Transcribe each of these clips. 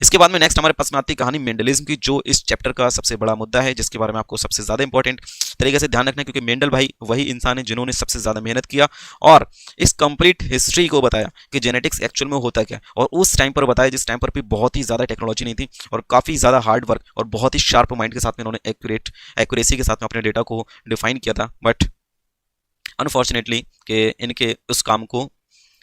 इसके बाद में नेक्स्ट हमारे पास में आती है कहानी मेंडलिज्म की, जो इस चैप्टर का सबसे बड़ा मुद्दा है, जिसके बारे में आपको सबसे ज्यादा इंपॉर्टेंट तरीके से ध्यान रखना है, क्योंकि मेंडल भाई वही इंसान है जिन्होंने सबसे ज्यादा मेहनत किया और इस कंप्लीट हिस्ट्री को बताया कि जेनेटिक्स एक्चुअल में होता क्या है। और उस टाइम पर बताया जिस टाइम पर भी बहुत ही ज्यादा टेक्नोलॉजी नहीं थी और काफी ज्यादा हार्ड वर्क और बहुत ही शार्प माइंड के साथ में इन्होंने एक्यूरेसी के साथ में अपने डेटा को डिफाइन किया था। बट अनफॉर्चुनेटली कि इनके उस काम को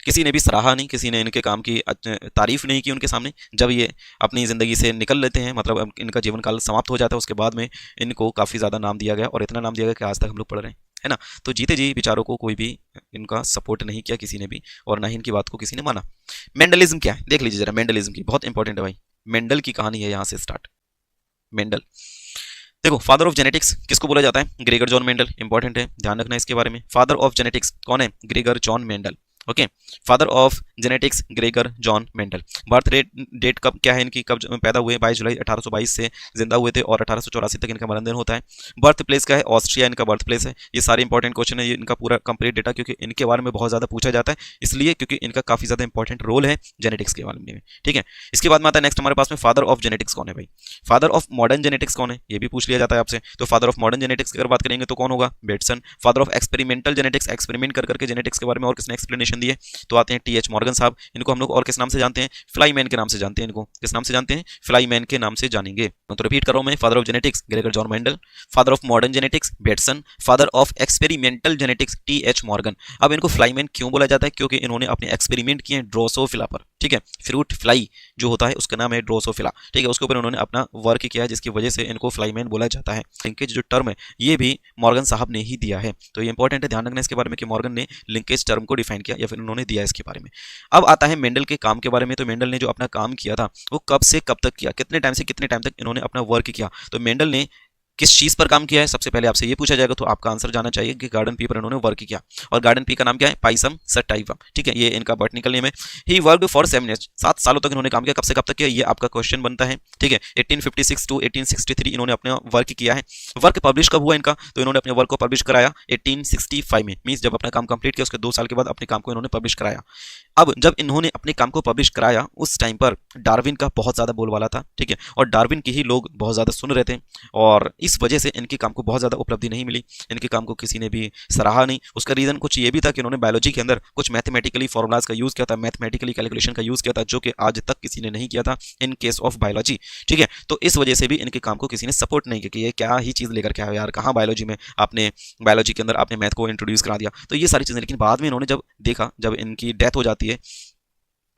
किसी ने भी सराहा नहीं, किसी ने इनके काम की तारीफ नहीं की उनके सामने। जब ये अपनी ज़िंदगी से निकल लेते हैं, मतलब इनका जीवन काल समाप्त हो जाता है, उसके बाद में इनको काफ़ी ज़्यादा नाम दिया गया और इतना नाम दिया गया कि आज तक हम लोग पढ़ रहे हैं, है ना। तो जीते जी बेचारों को कोई भी इनका सपोर्ट नहीं किया किसी ने भी, और ना ही इनकी बात को किसी ने माना। मेंडलिज्म क्या है देख लीजिए जरा, मेंडलिज्म की बहुत इंपॉर्टेंट है भाई, मेंडल की कहानी है यहाँ से स्टार्ट। मेंडल देखो, फादर ऑफ जेनेटिक्स किसको बोला जाता है? ग्रेगर जॉन मेंडल, इंपॉर्टेंट है, ध्यान रखना इसके बारे में। फादर ऑफ जेनेटिक्स कौन है? Gregor John Mendel. Okay, father of genetics Gregor John Mendel. Birth date कब क्या है इनकी, कब पैदा हुए? 22 जुलाई 1822 से जिंदा हुए थे और 1884 तक इनका मरणदिन होता है। बर्थ प्लेस क्या है? ऑस्ट्रिया इनका बर्थ प्लेस है। ये सारे इंपॉर्टेंट क्वेश्चन है, ये इनका पूरा कंप्लीट डेटा, क्योंकि इनके बारे में बहुत ज्यादा पूछा जाता है, इसलिए क्योंकि इनका काफी ज्यादा इंपॉर्टेंट रोल है जेनेटिक्स के बारे में। ठीक है, इसके बाद में आता है नेक्स्ट हमारे पास में फादर ऑफ जेनेटिक्स कौन है भाई? फादर ऑफ मॉडर्न जेनेटिक्स कौन है, ये भी पूछ लिया जाता है आपसे। तो फादर ऑफ मॉडर्न जेनेटिक्स की अगर बात करेंगे तो कौन होगा? Bateson. Father of experimental genetics, experiment कर करके जेनेटिक्स के बारे में और किसने एक्सप्लेनेशन दी है? तो आते हैं टी.एच. मॉर्गन साहब। इनको हम लोग और किस नाम से जानते हैं? फ्लाईमैन के नाम से जानते हैं। इनको किस नाम से जानते हैं? फ्लाईमैन के नाम से जानेंगे। तो रिपीट कर रहा हूं मैं, father of genetics Gregor John Mendel, father of modern genetics Bateson, father of experimental genetics TH. Morgan. अब इनको फ्लाईमैन क्यों बोला जाता है? क्योंकि इन्होंने अपने एक्सपेरिमेंट किए ड्रोसोफिला पर। ठीक है, फ्रूट फ्लाई जो होता है उसका नाम है ड्रोसोफिला। ठीक है, उसके ऊपर उन्होंने अपना वर्क किया है, जिसकी वजह से इनको फ्लाईमैन बोला जाता है। लिंकेज जो टर्म है ये भी मॉर्गन साहब ने ही दिया है, तो ये इंपॉर्टेंट है, ध्यान रखना इसके बारे में कि मॉर्गन ने लिंकेज टर्म को डिफाइन किया या फिर उन्होंने दिया इसके बारे में। अब आता है मेंडल के काम के बारे में। तो मेंडल ने जो अपना काम किया था वो कब से कब तक किया, कितने टाइम से कितने टाइम तक इन्होंने अपना वर्क किया? तो मेंडल ने किस चीज पर काम किया है, सबसे पहले आपसे ये पूछा जाएगा, तो आपका आंसर जाना चाहिए कि गार्डन पी पर इन्होंने वर्क किया। और गार्डन पी का नाम क्या है? Pisum sativum. ठीक है, ये इनका बॉटनिकल नेम है। ही वर्कड फॉर 7 years, 7 सालों तक इन्होंने काम किया। कब से कब तक किया, ये आपका क्वेश्चन बनता है। ठीक है, 1856 टू 1863 इन्होंने अपना वर्क किया है। वर्क पब्लिश कब हुआ इनका? तो इन्होंने अपने वर्क को पब्लिश कराया 1865 में, मींस जब अपना काम कंप्लीट किया उसके 2 साल के बाद अपने काम को इन्होंने पब्लिश कराया। अब जब इन्होंने अपने काम को पब्लिश कराया उस टाइम पर डार्विन का बहुत ज्यादा बोलबाला था। ठीक है, और डार्विन की ही लोग बहुत ज्यादा सुन रहे थे, और इस वजह से इनके काम को बहुत ज्यादा उपलब्धि नहीं मिली, इनके काम को किसी ने भी सराहा नहीं। उसका रीजन कुछ ये भी था कि उन्होंने बायोलॉजी के अंदर कुछ मैथमेटिकली फॉर्मुलाज का यूज किया था, मैथमेटिकली कैलकुलेशन का यूज किया था, जो कि आज तक किसी ने नहीं किया था इन केस ऑफ बायोलॉजी। ठीक है, तो इस वजह से भी इनके काम को किसी ने सपोर्ट नहीं किया कि ये क्या ही चीज लेकर के आया यार, कहाँ बायोलॉजी में आपने बायोलॉजी के अंदर आपने मैथ को इंट्रोड्यूस करा दिया। तो ये सारी चीजें, लेकिन बाद में इन्होंने जब देखा, जब इनकी डेथ हो जाती है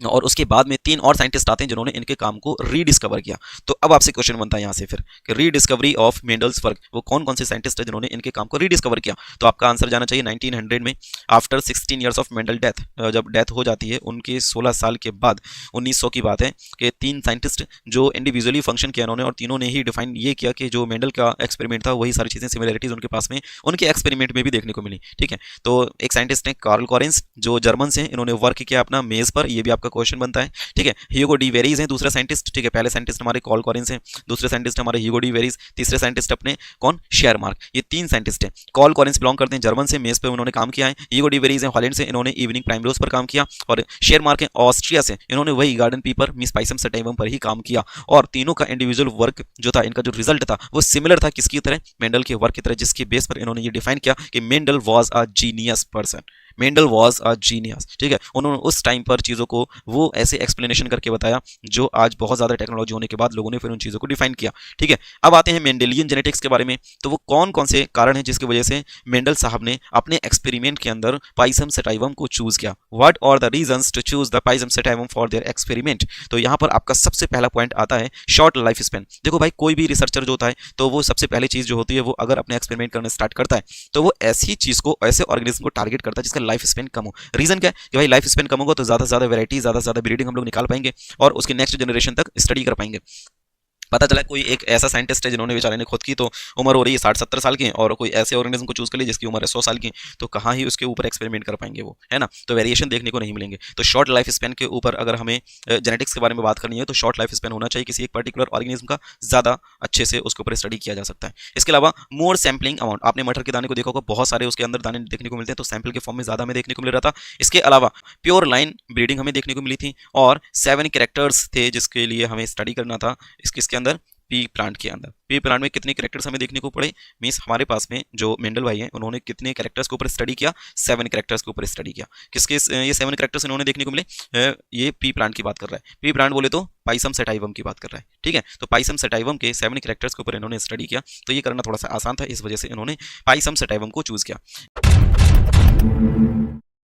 और उसके बाद में 3 और साइंटिस्ट आते हैं जिन्होंने इनके काम को रीडिस्कवर किया। तो अब आपसे क्वेश्चन बनता है यहाँ से फिर कि रीडिस्कवरी ऑफ मेंडल्स वर्क, वो कौन कौन से साइंटिस्ट है जिन्होंने इनके काम को रीडिस्कवर किया? तो आपका आंसर जाना चाहिए 1900 में, after 16 years of Mendel death. जब डेथ हो जाती है उनके 16 साल के बाद, 1900 की बात है, कि 3 साइंटिस्ट जो इंडिविजुअली फंक्शन किया उन्होंने, और तीनों ने ही डिफाइन ये किया कि जो मेंडल का एक्सपेरिमेंट था वही सारी चीजें सिमिलरिटीज उनके पास में उनके एक्सपेरिमेंट में भी देखने को मिली। ठीक है, तो एक साइंटिस्ट हैं कार्ल कॉरेंस जो जर्मन से, इन्होंने वर्क किया अपना मेज पर, ये भी आपका क्वेश्चन बनता है। ठीक है, ह्यूगो डी वेरीज हैं दूसरा साइंटिस्ट। ठीक है, पहले साइंटिस्ट हमारे कार्ल कॉरेंस हैं, दूसरे साइंटिस्ट हमारे ह्यूगो डी वेरीज, तीसरे साइंटिस्ट अपने कौन? शेयरमार्क। ये 3 साइंटिस्ट हैं। कार्ल कॉरेंस बिलोंग करते हैं जर्मन से, मेज पे उन्होंने काम किया है। ह्यूगो डी वेरीज हैं हॉलैंड से, इन्होंने इवनिंग प्राइमरोज पर काम किया। और शेयरमार्क हैं ऑस्ट्रिया से, इन्होंने वही गार्डन पीपर मिस पाइसम सटाइवम पर ही काम किया। और तीनों का इंडिविजुअल वर्क जो था, इनका जो रिजल्ट था वो सिमिलर था किसकी तरह? मेंडल के वर्क की तरह, जिसके बेस पर इन्होंने ये डिफाइन किया कि Mendel was a genius person. Mendel was a genius. ठीक है, उन्होंने उस टाइम पर चीज़ों को वो ऐसे एक्सप्लेनेशन करके बताया जो आज बहुत ज़्यादा टेक्नोलॉजी होने के बाद लोगों ने फिर उन चीज़ों को डिफाइन किया। ठीक है, अब आते हैं मेंडेलियन जेनेटिक्स के बारे में। तो वो कौन कौन से कारण हैं जिसकी वजह से मेंडल साहब ने अपने एक्सपेरिमेंट के अंदर पाइसम सटाइवम को चूज किया? What are the reasons to choose the Pisum sativum for their experiment? तो यहाँ पर आपका सबसे पहला पॉइंट आता है शॉर्ट लाइफ स्पेन। देखो भाई, कोई भी रिसर्चर जो होता है तो वो सबसे पहली चीज़ जो होती है, वो अगर अपने एक्सपेरिमेंट करना स्टार्ट करता है तो वो ऐसी चीज़ को, ऐसे ऑर्गेनिज्म को टारगेट करता है जिसका लाइफ स्पेन कम हो। रीजन क्या है कि भाई लाइफ स्पेन कम होगा तो ज्यादा से ज्यादा वैरायटी, ज्यादा से ज्यादा ब्रीडिंग हम लोग निकाल पाएंगे और उसके नेक्स्ट जनरेशन तक स्टडी कर पाएंगे। पता चला कोई एक ऐसा साइंटिस्ट है जिन्होंने बेचारे ने खुद की तो उम्र हो रही है 60-70 साल की, और कोई ऐसे ऑर्गेनिज्म को चूज कर ली जिसकी उम्र है 100 साल की, तो कहाँ ही उसके ऊपर एक्सपेरिमेंट कर पाएंगे वो, है ना। तो वेरिएशन देखने को नहीं मिलेंगे। तो शॉर्ट लाइफ स्पेन के ऊपर अगर हमें जेनेटिक्स के बारे में बात करनी है तो शॉर्ट लाइफ स्पेन होना चाहिए किसी एक पर्टिकुलर ऑर्गेनिज्म का, ज़्यादा अच्छे से उसके ऊपर स्टडी किया जा सकता है। इसके अलावा मोर सैम्पलिंग अमाउंट, आपने मटर के दाने को देखा होगा, बहुत सारे उसके अंदर दाने देखने को मिलते हैं, तो सैंपल के फॉर्म में ज़्यादा हमें देखने को मिल रहा था। इसके अलावा प्योर लाइन ब्रीडिंग हमें देखने को मिली थी, और 7 कैरेक्टर्स थे जिसके लिए हमें स्टडी करना था किसके अंदर, पी प्लांट के अंदर। पी प्लांट में कितने कैरेक्टर्स हमें देखने को पड़े, मींस हमारे पास में जो मेंडल भाई हैं उन्होंने कितने कैरेक्टर्स के ऊपर स्टडी किया, 7 कैरेक्टर्स के ऊपर स्टडी किया। किसके ये 7 कैरेक्टर्स इन्होंने देखने को मिले, ये पी प्लांट की बात कर रहा है। पी प्लांट बोले तो पाइसम सेटाइवम की बात कर रहा है, ठीक है। तो पाइसम सेटाइवम के 7 कैरेक्टर्स के ऊपर इन्होंने स्टडी किया, तो ये करना थोड़ा सा आसान था, इस वजह से इन्होंने पाइसम सेटाइवम को चूज किया।